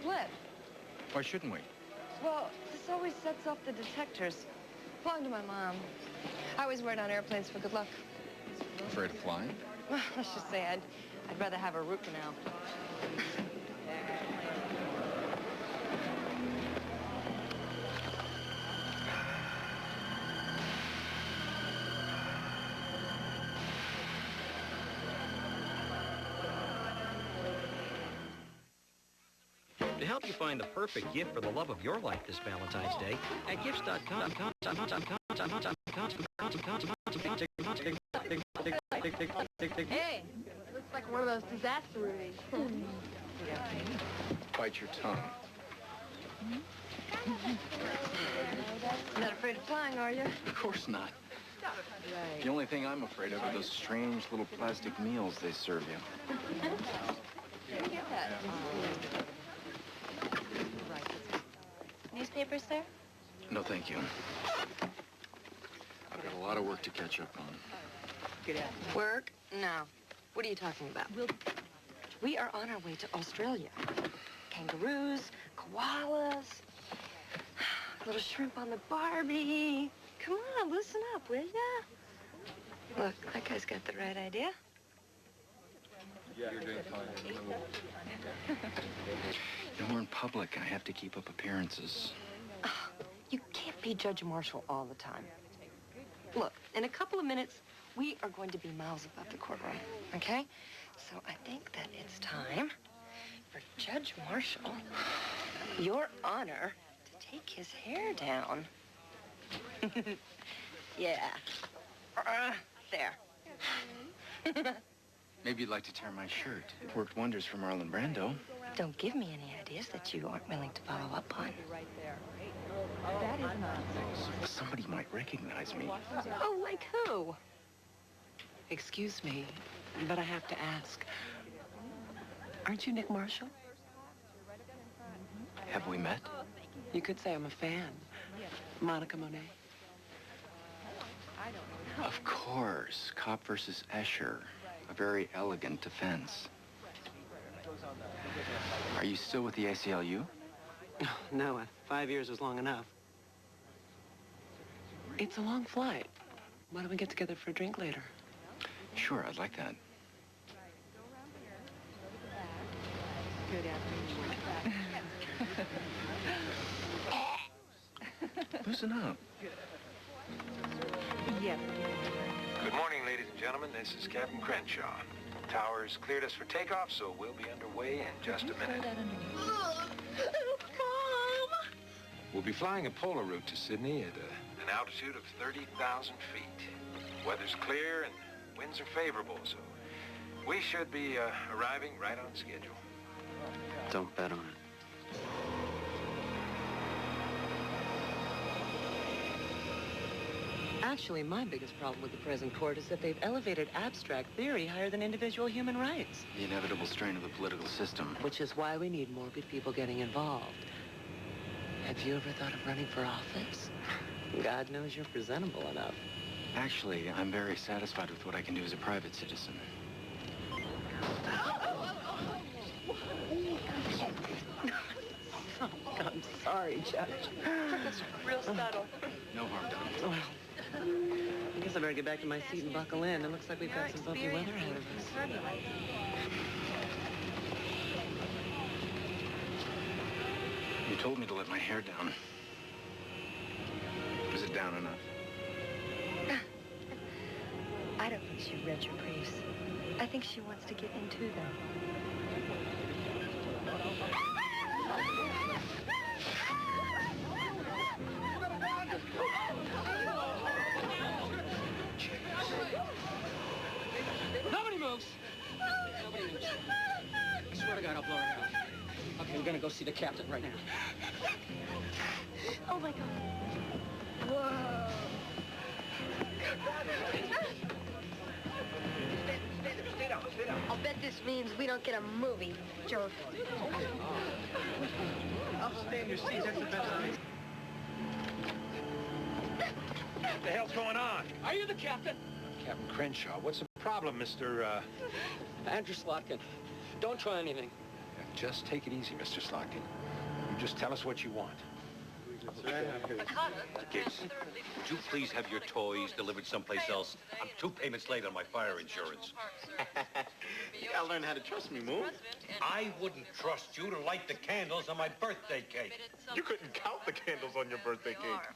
blip. Why shouldn't we? Well, this always sets off the detectors. Belonged to my mom. I always wear it on airplanes for good luck. Afraid of flying? Well, let's just say I'd rather have a root canal. To help you find the perfect gift for the love of your life this Valentine's Day, at Gifts.com. Hey, looks like one of those disaster movies. Bite your tongue. Not afraid of flying, are you? Of course not. Right. The only thing I'm afraid of are those strange little plastic meals they serve you. Where do you get that? Newspapers there? No, thank you. I've got a lot of work to catch up on. Work? No. What are you talking about? We are on our way to Australia. Kangaroos, koalas, little shrimp on the Barbie. Come on, listen up, will ya? Look, that guy's got the right idea. Yeah, you're doing fine. And we're in public. I have to keep up appearances. You can't be Judge Marshall all the time. Look, in a couple of minutes, we are going to be miles above the courtroom, okay? So I think that it's time for Judge Marshall, Your Honor, to take his hair down. Yeah. There. Maybe you'd like to tear my shirt. It worked wonders for Marlon Brando. Don't give me any ideas that you aren't willing to follow up on. Somebody might recognize me. Oh, like who? Excuse me, but I have to ask. Aren't you Nick Marshall? Have we met? You could say I'm a fan. Monica Monet. Of course. Cop versus Escher. A very elegant defense. Are you still with the ACLU? No, 5 years was long enough. It's a long flight. Why don't we get together for a drink later? Sure, I'd like that. Good afternoon. Loosen up. Yeah. Good morning, ladies and gentlemen. This is Captain Crenshaw. Towers cleared us for takeoff, so we'll be underway in just a minute. Mom! We'll be flying a polar route to Sydney at an altitude of 30,000 feet. Weather's clear and winds are favorable, so we should be arriving right on schedule. Don't bet on it. Actually, my biggest problem with the present court is that they've elevated abstract theory higher than individual human rights. The inevitable strain of the political system. Which is why we need more good people getting involved. Have you ever thought of running for office? God knows you're presentable enough. Actually, I'm very satisfied with what I can do as a private citizen. I'm sorry, Judge. That's real subtle. No harm done. Well, I guess I better get back to my seat and buckle in. It looks like we've got some bumpy weather ahead of us. You told me to let my hair down. Is it down enough? I don't think she read your briefs. I think she wants to get into them. Nobody moves. Nobody moves. I swear to God, I'll blow her out. Okay, we're gonna go see the captain right now. Oh, my God. Whoa. I'll bet this means we don't get a movie, jerk. I'll stay in your seat. That's the best thing. What the hell's going on? Are you the captain? Captain Crenshaw, what's the problem, Mr. Andrew Slotkin. Don't try anything. Just take it easy, Mr. Slotkin. You just tell us what you want. Gibbs, would you please have your toys delivered someplace else? I'm 2 payments late on my fire insurance. You gotta learn how to trust me, Moon. I wouldn't trust you to light the candles on my birthday cake. You couldn't count the candles on your birthday cake.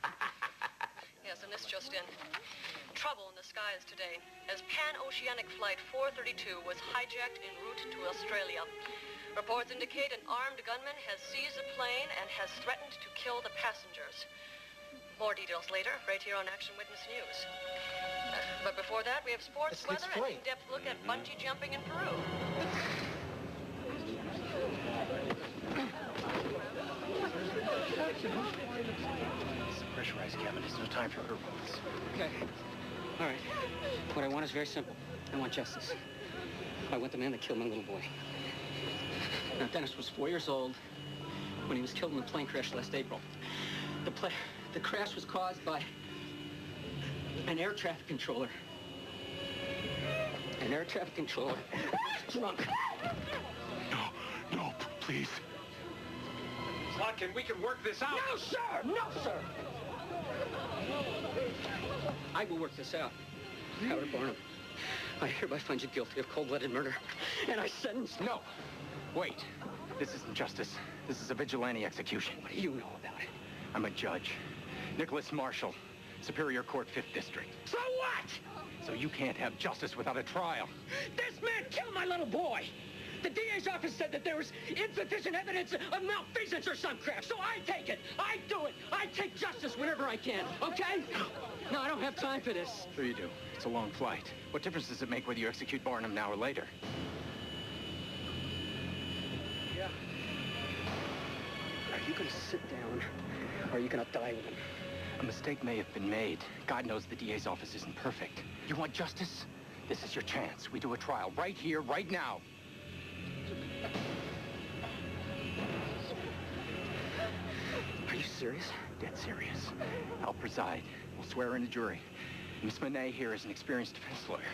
Yes, and this just in. Trouble in the skies today, as Pan-Oceanic Flight 432 was hijacked en route to Australia. Reports indicate an armed gunman has seized the plane and has threatened to kill the passengers. More details later, right here on Action Witness News. But before that, we have sports, weather, and an in-depth look at bungee jumping in Peru. It's a pressurized cabin. There's no time for curveballs. Okay. All right. What I want is very simple. I want justice. I want the man that killed my little boy. Now, Dennis was 4 years old when he was killed in the plane crash last April. The crash was caused by an air traffic controller. An air traffic controller. Drunk. No, please. Slotkin, we can work this out. No, sir! No, sir! I will work this out. Howard Barnum, I hereby find you guilty of cold-blooded murder, and I sentence... No. Wait. This isn't justice. This is a vigilante execution. What do you know about it? I'm a judge. Nicholas Marshall, Superior Court, 5th District. So what? So you can't have justice without a trial. This man killed my little boy! The DA's office said that there was insufficient evidence of malfeasance or some crap, so I take it. I do it. I take justice whenever I can, okay? No, I don't have time for this. Sure you do. It's a long flight. What difference does it make whether you execute Barnum now or later? Are you gonna sit down, or are you gonna die with him? A mistake may have been made. God knows the DA's office isn't perfect. You want justice? This is your chance. We do a trial right here, right now. Are you serious? Dead serious. I'll preside. We'll swear in a jury. Miss Monet here is an experienced defense lawyer.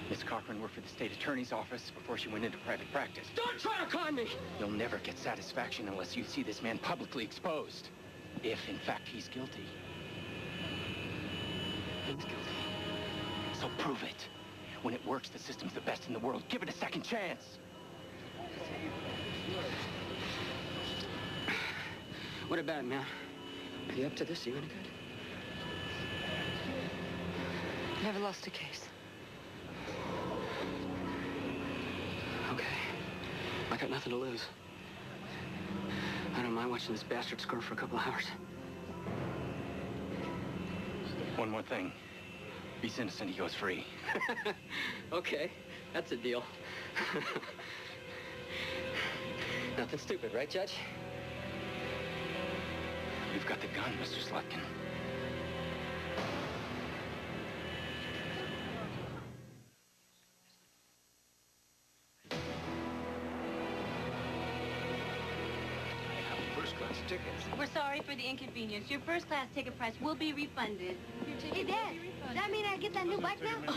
Miss Cochran worked for the state attorney's office before she went into private practice. Don't try to con me! You'll never get satisfaction unless you see this man publicly exposed. If, in fact, he's guilty. He's guilty. So prove it. When it works, the system's the best in the world. Give it a second chance. What about it, man? Are you up to this? Are you any good? Never lost a case. Okay. I got nothing to lose. I don't mind watching this bastard score for a couple of hours. One more thing. If he's innocent, he goes free. Okay, that's a deal. Nothing stupid, right, Judge? You've got the gun, Mr. Slotkin. First-class tickets. We're sorry for the inconvenience. Your first class ticket price will be refunded. Hey, Dad, does that mean I get that new bike now? We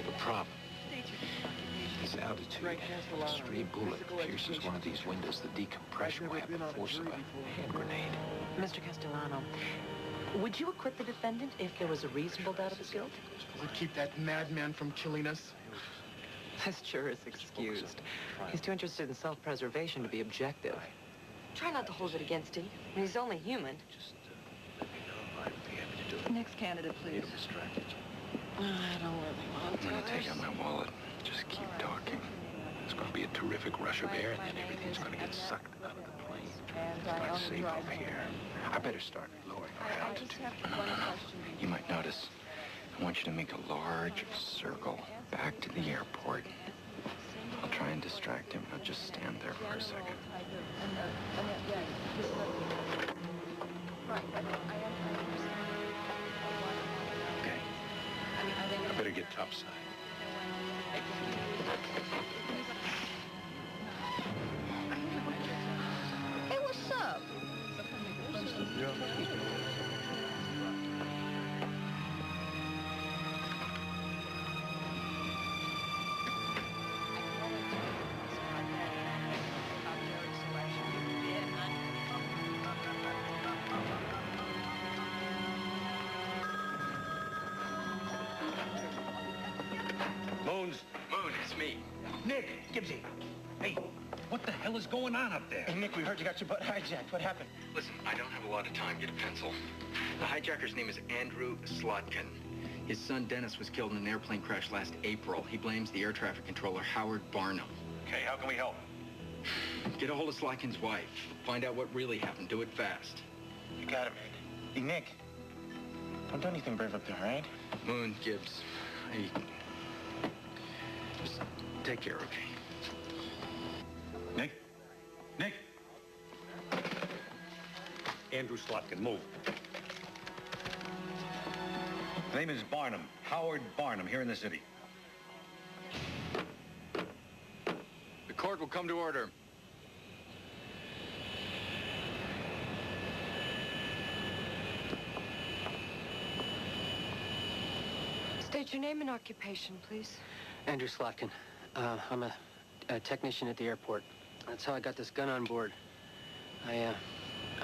have a problem. This altitude, a stray bullet pierces one of these windows. The decompression will have the force of a hand grenade. Mr. Castellano, would you acquit the defendant if there was a reasonable doubt of his guilt? Would keep that madman from killing us? This juror is excused. He's too interested in self-preservation to be objective. Try not to hold it against him. He's only human. Just let me know. I'd be happy to do it. Next candidate, please. Get distracted. I don't really want I'm gonna take out my wallet. Just keep talking. There's gonna be a terrific rush of air, and then everything's gonna get sucked out of the plane. It's not safe over here. I better start lowering our altitude. No. You might notice. I want you to make a large circle back to the airport. I'll try and distract him. I'll just stand there for a second. Okay. I better get topside. Hey, what's up? Nick, Gibbsy. Hey, what the hell is going on up there? Hey, Nick, we heard you got your butt hijacked. What happened? Listen, I don't have a lot of time. Get a pencil. The hijacker's name is Andrew Slotkin. His son Dennis was killed in an airplane crash last April. He blames the air traffic controller, Howard Barnum. Okay, how can we help? Get a hold of Slotkin's wife. Find out what really happened. Do it fast. You got it, man. Hey, Nick. Don't do anything brave up there, all right? Moon, Gibbs. Just take care, okay? Nick? Nick? Andrew Slotkin, move. The name is Barnum. Howard Barnum, here in the city. The court will come to order. State your name and occupation, please. Andrew Slotkin. I'm a technician at the airport. That's how I got this gun on board. I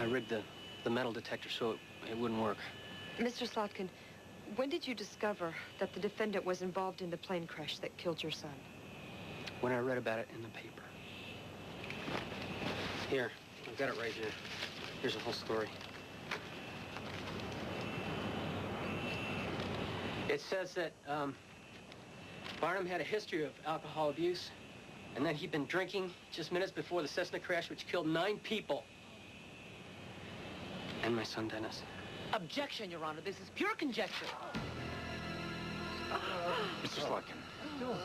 rigged the metal detector so it wouldn't work. Mr. Slotkin, when did you discover that the defendant was involved in the plane crash that killed your son? When I read about it in the paper. Here, I've got it right here. Here's the whole story. It says that Barnum had a history of alcohol abuse, and then he'd been drinking just minutes before the Cessna crash, which killed 9 people. And my son, Dennis. Objection, Your Honor. This is pure conjecture. Mr. Slotkin,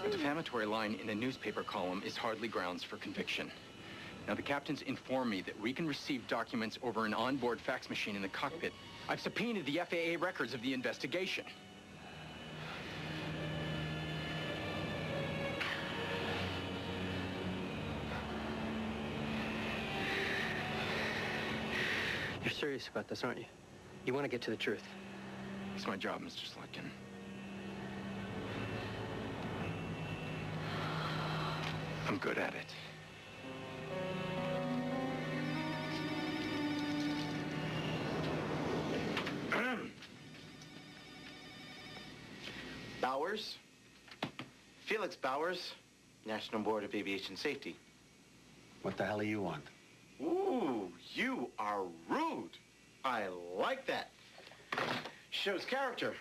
a defamatory line in a newspaper column is hardly grounds for conviction. Now, the captains inform me that Regan received documents over an onboard fax machine in the cockpit. I've subpoenaed the FAA records of the investigation. You're serious about this, aren't you? You want to get to the truth. It's my job, Mr. Slotkin. I'm good at it. Bowers? Felix Bowers, National Board of Aviation Safety. What the hell do you want? Ooh, you are rude. I like that. Shows character.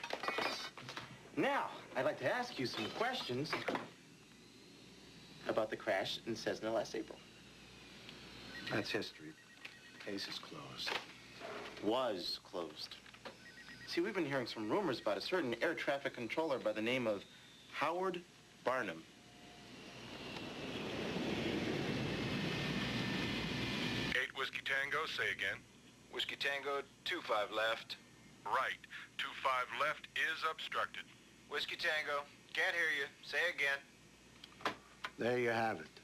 Now, I'd like to ask you some questions about the crash in Cessna last April. That's history. Case is closed. Was closed. See, we've been hearing some rumors about a certain air traffic controller by the name of Howard Barnum. Whiskey Tango, say again. Whiskey Tango, 25 left. Right. 25 left is obstructed. Whiskey Tango, can't hear you. Say again. There you have it.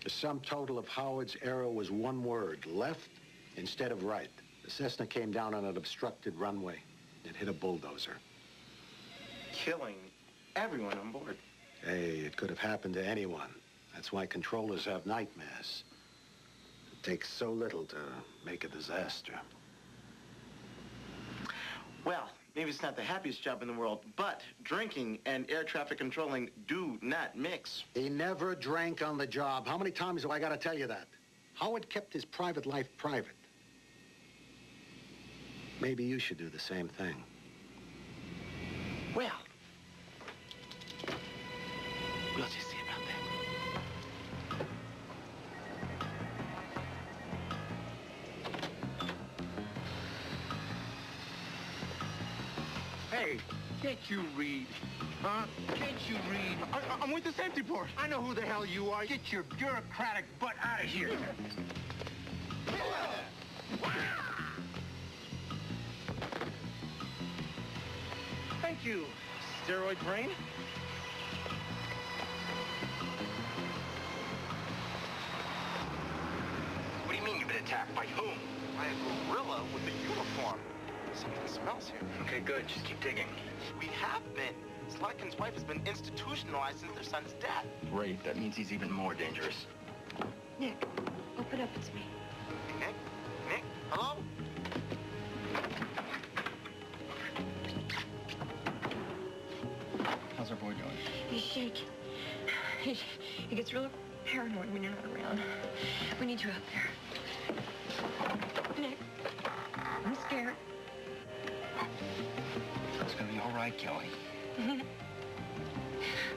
The sum total of Howard's error was one word, left instead of right. The Cessna came down on an obstructed runway. It hit a bulldozer. Killing everyone on board. Hey, it could have happened to anyone. That's why controllers have nightmares. It takes so little to make a disaster. Well, maybe it's not the happiest job in the world, but drinking and air traffic controlling do not mix. He never drank on the job. How many times do I got to tell you that? Howard kept his private life private. Maybe you should do the same thing. Well, we'll just see about that. Hey, can't you read? Huh? Can't you read? I'm with the safety board. I know who the hell you are. Get your bureaucratic butt out of here. Thank you, steroid brain. What do you mean you've been attacked? By whom? By a gorilla with a uniform. Something smells here. Okay, good. Just keep digging. We have been. Slotkin's wife has been institutionalized since their son's death. Great. That means he's even more dangerous. Nick, open up. It's me. Hey, Nick? Nick? Hello? How's our boy doing? He's shaking. gets real paranoid when you're not around. We need you out there. Nick, I'm scared. It's gonna be all right, Kelly. I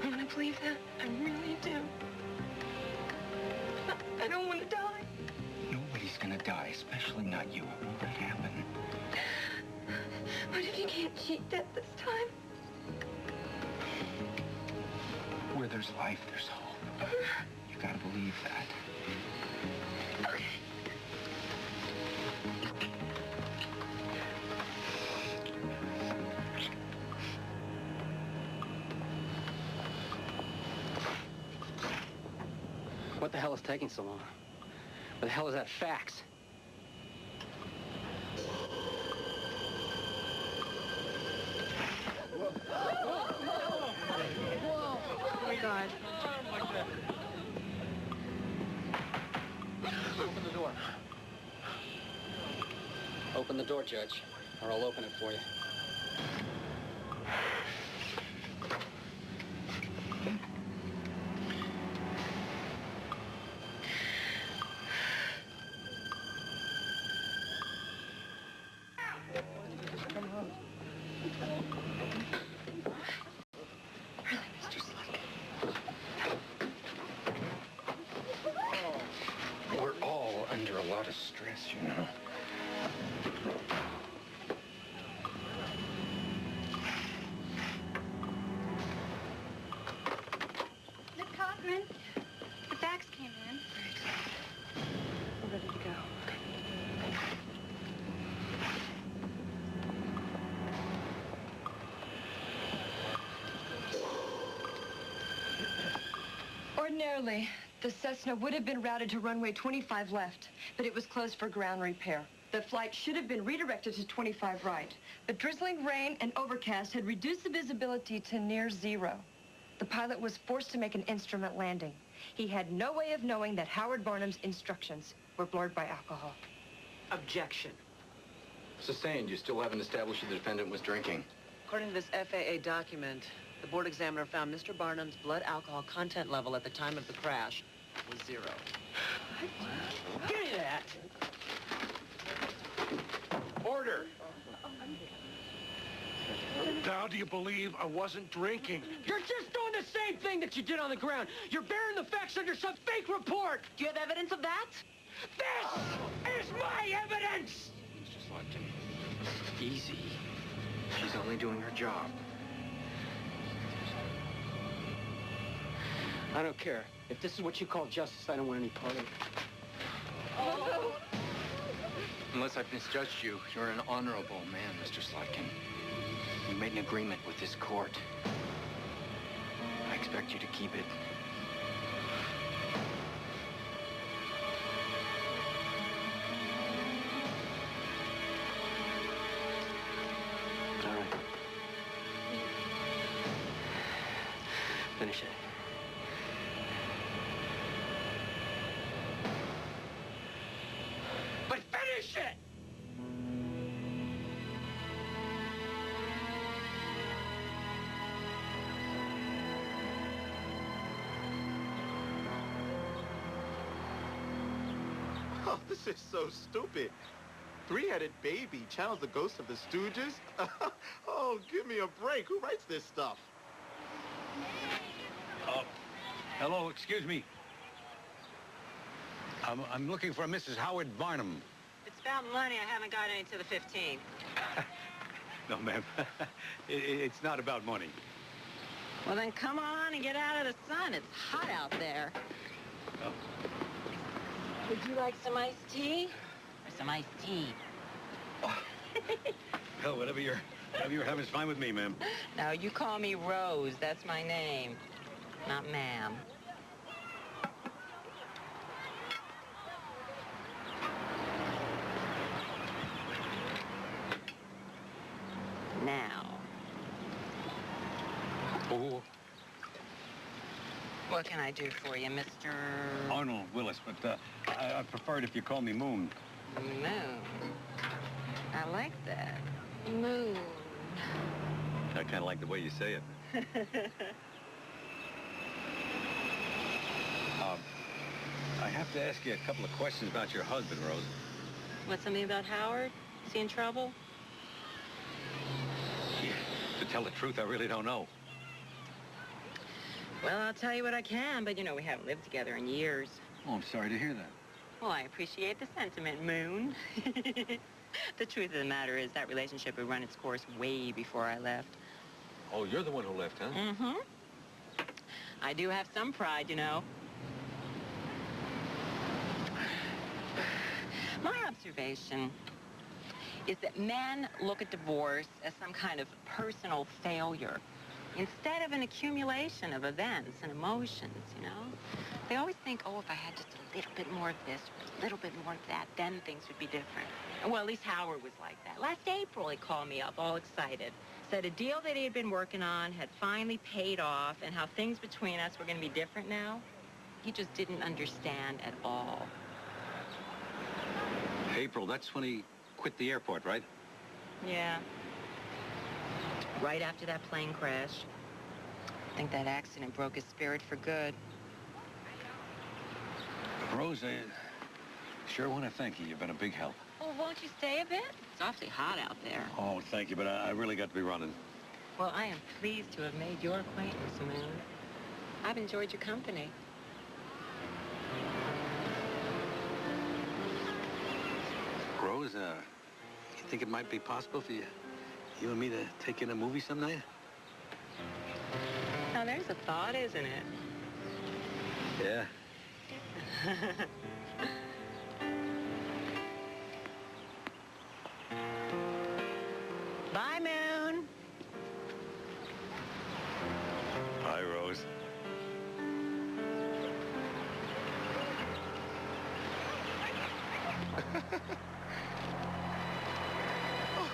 want to believe that. I really do. I don't want to die. Nobody's gonna die, especially not you. It won't happen. What if you can't cheat death this time? Where there's life, there's hope. You gotta believe that. Okay. What the hell is taking so long? Where the hell is that fax? Oh, my God. Open the door. Open the door, Judge, or I'll open it for you. We're all under a lot of stress, you know. Miss Cochran, the fax came in. We're ready to go. Ordinarily, the Cessna would have been routed to runway 25 left, but it was closed for ground repair. The flight should have been redirected to 25 right, but drizzling rain and overcast had reduced the visibility to near zero. The pilot was forced to make an instrument landing. He had no way of knowing that Howard Barnum's instructions were blurred by alcohol. Objection. Sustained. You still haven't established the defendant was drinking. According to this FAA document, the board examiner found Mr. Barnum's blood alcohol content level at the time of the crash was 0. Give me that! Order! Now do you believe I wasn't drinking? You're just doing the same thing that you did on the ground. You're bearing the facts under some fake report. Do you have evidence of that? This is my evidence! Mr. Slotkin, easy. She's only doing her job. I don't care. If this is what you call justice, I don't want any part of it. Oh. Unless I've misjudged you, you're an honorable man, Mr. Slotkin. You made an agreement with this court. I expect you to keep it. All right. Finish it. But finish it! Oh, this is so stupid. Three-headed baby channels the ghost of the Stooges? Oh, give me a break. Who writes this stuff? Hello, excuse me. I'm looking for Mrs. Howard Barnum. It's about money. I haven't got any to the 15. No, ma'am. It's not about money. Well, then come on and get out of the sun. It's hot out there. Oh. Would you like some iced tea? Or some iced tea? Hell, whatever you're having is fine with me, ma'am. No, you call me Rose. That's my name. Not ma'am. Now. Oh, What can I do for you, Mr. Arnold Willis, but I prefer it if you call me Moon. Moon? I like that. Moon. I kind of like the way you say it. like to ask you a couple of questions about your husband, Rose. What, something about Howard? Is he in trouble? To tell the truth, I really don't know. Well, I'll tell you what I can, but you know, we haven't lived together in years. Oh, I'm sorry to hear that. Well, I appreciate the sentiment, Moon. The truth of the matter is that relationship had run its course way before I left. Oh, you're the one who left, huh? Mm-hmm. I do have some pride, you know. My observation is that men look at divorce as some kind of personal failure instead of an accumulation of events and emotions, you know? They always think, oh, if I had just a little bit more of this, or a little bit more of that, then things would be different. Well, at least Howard was like that. Last April, he called me up all excited. Said a deal that he had been working on had finally paid off and how things between us were going to be different now. He just didn't understand at all. April, that's when he quit the airport, right? Yeah. Right after that plane crash. I think that accident broke his spirit for good. Rose, I sure want to thank you. You've been a big help. Well, won't you stay a bit? It's awfully hot out there. Oh, thank you, but I really got to be running. Well, I am pleased to have made your acquaintance, Moon. I've enjoyed your company. Rose, you think it might be possible for you and me to take in a movie some night? Now, there's a thought, isn't it? Yeah. Bye, Moon. Bye, Rose.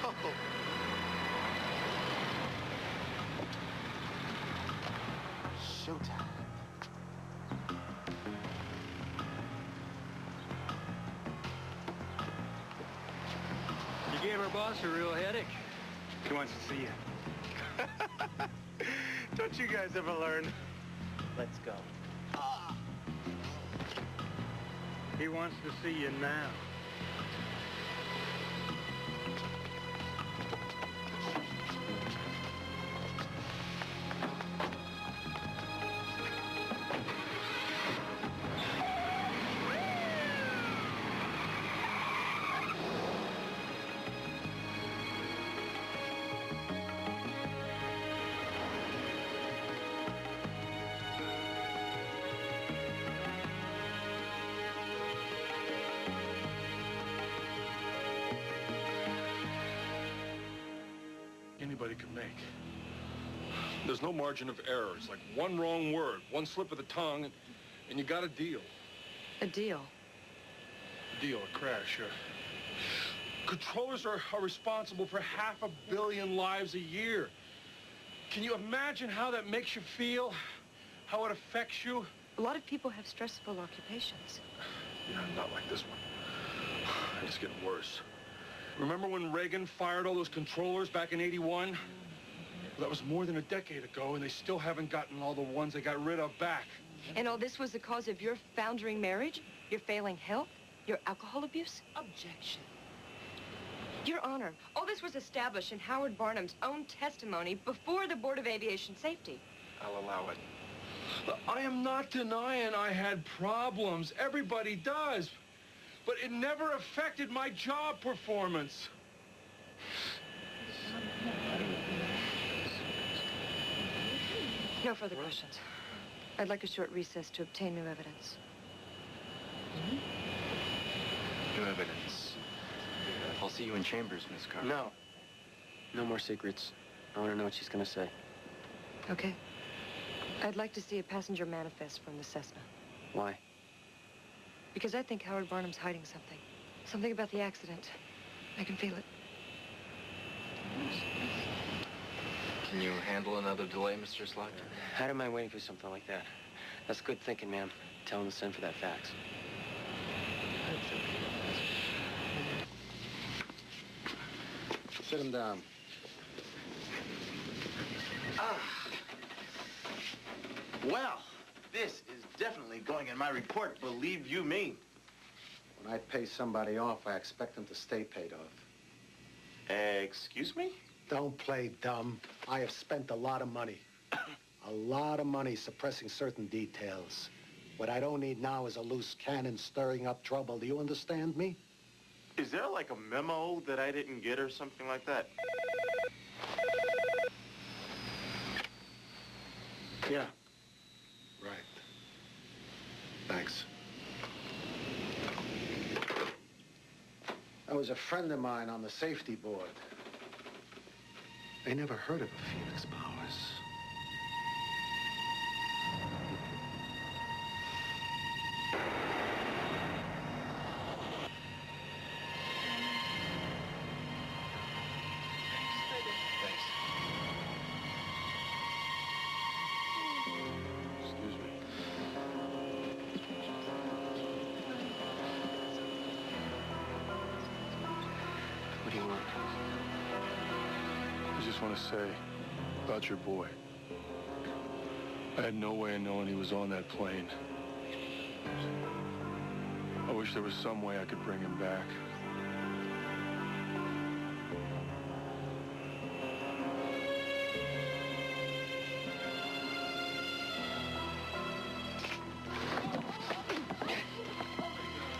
Oh. Showtime. You gave our boss a real headache. He wants to see you. Don't you guys ever learn? Let's go. He wants to see you now. Anybody could make. There's no margin of error. It's like one wrong word, one slip of the tongue, and you got a deal. A deal? A deal, a crash, yeah. Controllers are responsible for 500 million lives a year. Can you imagine how that makes you feel? How it affects you? A lot of people have stressful occupations. Yeah, not like this one. It's getting worse. Remember when Reagan fired all those controllers back in '81? Well, that was more than a decade ago, and they still haven't gotten all the ones they got rid of back. And all this was the cause of your foundering marriage? Your failing health? Your alcohol abuse? Objection. Your Honor, all this was established in Howard Barnum's own testimony before the Board of Aviation Safety. I'll allow it. I am not denying I had problems. Everybody does. But it never affected my job performance. No further questions. I'd like a short recess to obtain new evidence. New evidence. I'll see you in chambers, Miss Carter. No. No more secrets. I want to know what she's going to say. Okay. I'd like to see a passenger manifest from the Cessna. Why? Because I think Howard Barnum's hiding something. Something about the accident. I can feel it. Can you handle another delay, Mr. Slackton? I don't mind waiting for something like that. That's good thinking, ma'am. Tell him to send for that fax. Sit him down. Well, this is definitely going in my report, believe you me. When I pay somebody off, I expect them to stay paid off. Excuse me? Don't play dumb. I have spent a lot of money. A lot of money suppressing certain details. What I don't need now is a loose cannon stirring up trouble. Do you understand me? Is there like a memo that I didn't get or something like that? Yeah. Right. Thanks. That was a friend of mine on the safety board. They never heard of a Phoenix Powers. What do you want? I just want to say about your boy. I had no way of knowing he was on that plane. I wish there was some way I could bring him back.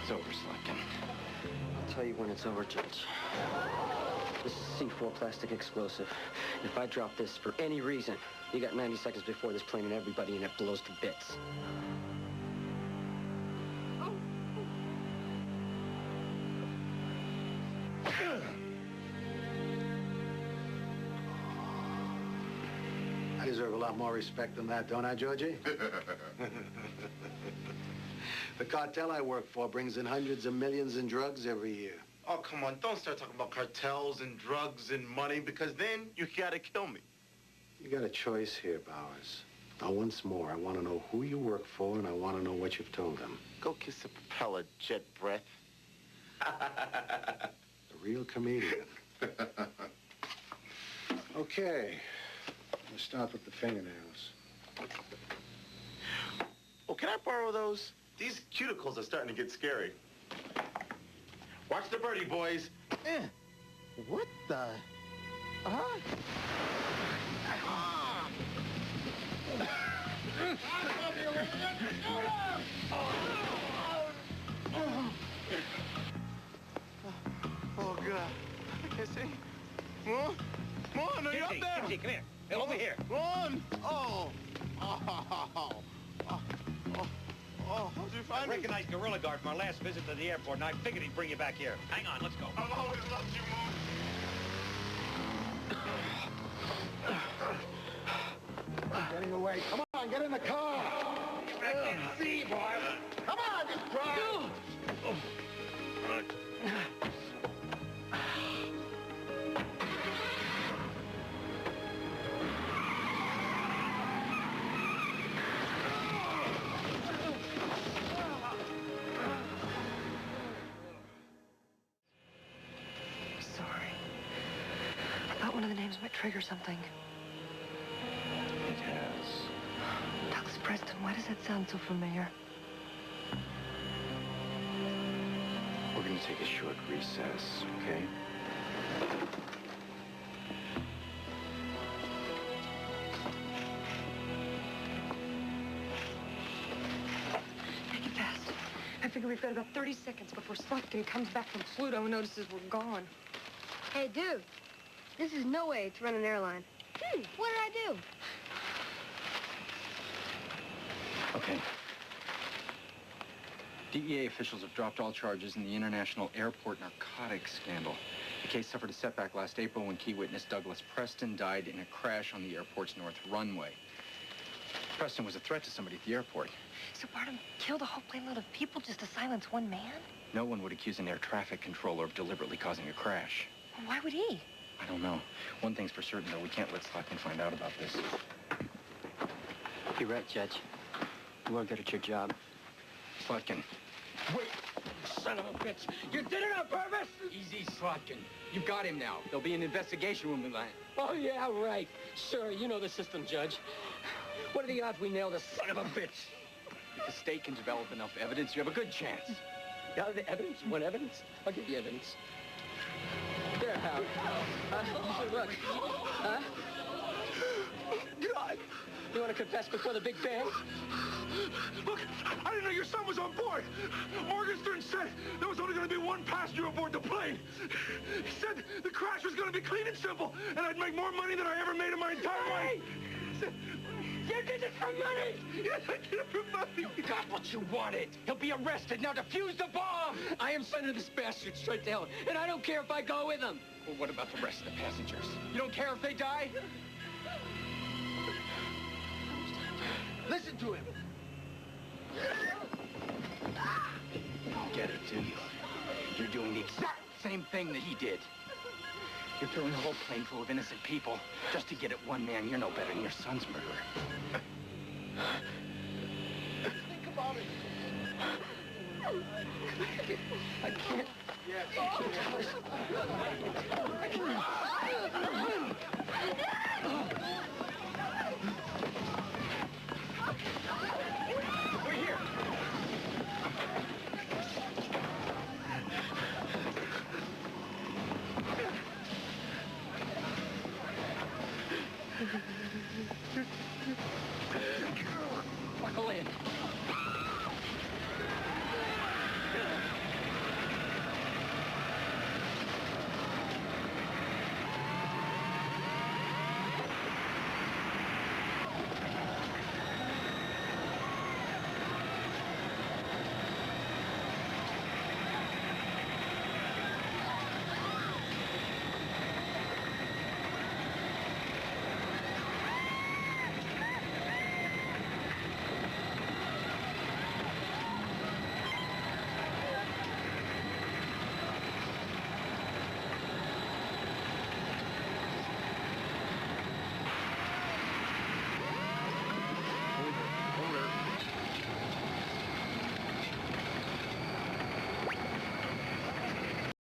It's over, Slotkin. I'll tell you when it's over, Judge. This is C4 plastic explosive. If I drop this for any reason, you got 90 seconds before this plane and everybody in it blows to bits. I deserve a lot more respect than that, don't I, Georgie? The cartel I work for brings in hundreds of millions in drugs every year. Oh, come on, don't start talking about cartels and drugs and money, because then you gotta kill me. You got a choice here, Bowers. Now, once more, I want to know who you work for, and I want to know what you've told them. Go kiss the propeller, jet breath. A real comedian. Okay. Let's start with the fingernails. Oh, can I borrow those? These cuticles are starting to get scary. Watch the birdie, boys. What the? Huh? Oh, God. I can't see. Moon? Moon, are you up there? Kimsey, come here. Hey, over here. Moon! Oh. Oh, how'd you find I recognized Gorilla Guard from our last visit to the airport, and I figured he'd bring you back here. Hang on, let's go. I've always loved you, Moon. Getting away. Come on, get in the car. I can't see, boy. Come on, just drive. Sorry. I thought one of the names might trigger something. It has. Douglas Preston, why does that sound so familiar? We're going to take a short recess, okay? Make it fast. I figure we've got about 30 seconds before Slotkin comes back from Pluto and notices we're gone. Hey, dude. This is no way to run an airline. What did I do? Okay. DEA officials have dropped all charges in the international airport narcotics scandal. The case suffered a setback last April when key witness Douglas Preston died in a crash on the airport's north runway. Preston was a threat to somebody at the airport. So Barnum killed a whole planeload of people just to silence one man? No one would accuse an air traffic controller of deliberately causing a crash. Well, why would he? I don't know. One thing's for certain, though. We can't let Slotkin find out about this. You're right, Judge. You are good at your job. Slotkin. Wait, son of a bitch. You did it on purpose? Easy, Slotkin. You got him now. There'll be an investigation when we land. Oh, yeah, right. Sure, you know the system, Judge. What are the odds we nail this son of a bitch? the state can develop enough evidence, you have a good chance. Yeah, the evidence? What evidence? I'll give you evidence. There, Howard. Look. Huh? God! You want to confess before the big bang? Look, I didn't know your son was on board. Morgenstern said there was only going to be one passenger aboard the plane. He said the crash was going to be clean and simple, and I'd make more money than I ever made in my entire life. You did it for money! Yes, I did it for money. You got what you wanted. He'll be arrested. Now defuse the bomb! I am sending this bastard straight to hell, and I don't care if I go with him. Well, what about the rest of the passengers? You don't care if they die? Listen to him. Get it, do you? You're doing the exact same thing that he did. You're throwing a whole plane full of innocent people just to get at one man. You're no better than your son's murderer. Think about it. I can't. Yeah.